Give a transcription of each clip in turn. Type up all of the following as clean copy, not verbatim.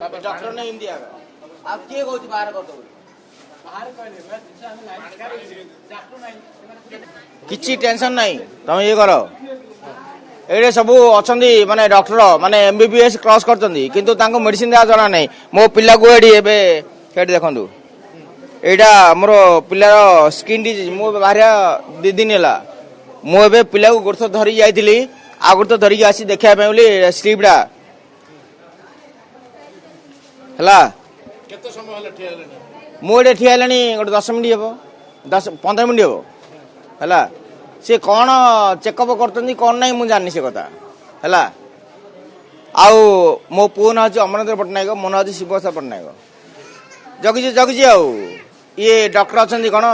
doctor ने हिंदी आगा आप किए कहूँ बाहर कर किछि टेंशन नहीं तुम ये कर ये सब अच्छा माने डॉक्टर माने एमबीबीएस क्रॉस करछंती किंतु तांको मेडिसिन देवा जना नहीं मो पिला को एडी एबे हेड देखंतु एटा मोर पिलार स्किन डिजीज मो बाहरिया 2 दिन हैला मो एबे पिला को गोरथ धरि जाईतिली आ गोरथ धरि आसी देखा पे बोली स्ट्रिपडा हला केते समय हला ठिया हला मुझे ठिया गोटे 10 मिनिट हम 10-15 मिनिट हम है सी कौन चेकअप कर कौन ना मुझे जानी से कथा है आउ मो पु ना हूँ अमरेंद्र पट्टनायक मो ना हूँ शिवप्रसाद पट्टनायक जगिजी जगिजी आउ ये डॉक्टर अच्छा कौन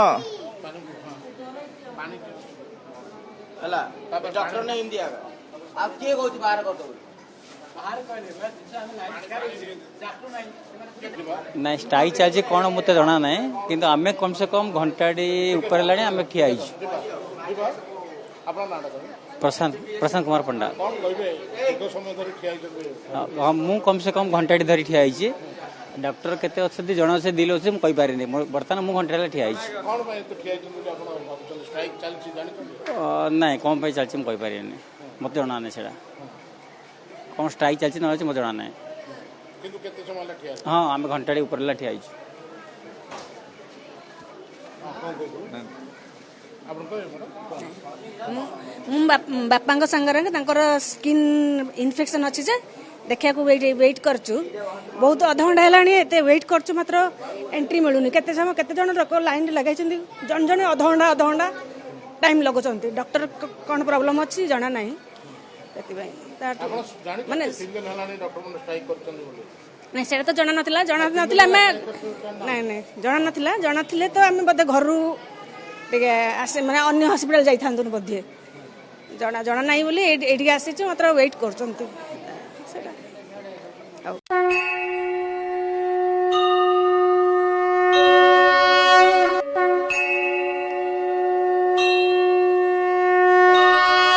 है डॉक्टर ने हिंदी आगा आप किए कहूँ बाहर कर ना स्ट्राइक चलती कौन मत जना ना कि आम कम से कम घंटाटी ऊपर आम ठिया प्रशांत प्रशांत कुमार पंडा मु कम से कम घंटाटी धरी ठिया डॉक्टर केते अच्छे जन अच्छे दिल अच्छे मुझे पारे बर्तमान मु घंटा ठिया ना कौन पर चलती मुझे पारे मत जना ना से कौन स्ट्राइक चलती ना मत जना ना हाँ आम घंटाटी ऊपर ठिया बापा सांगे स्किन इन्फेक्शन अच्छी जे देखा वेट करचु बहुत अधघंटा है वेट करचु मात्र एंट्री मिलूनी केते समय केते जन लोक लाइन लगाई जन जन अधघंटा टाइम लगुंट डॉक्टर कौन प्रॉब्लम अच्छी जना ना माने नहीं से तो जना ना जना जना तो आम बोधे घर आसे माने अन्य हॉस्पिटल जाई थांतु बोधे जना जना नहीं बोली एठी आसी मात्र वेट कर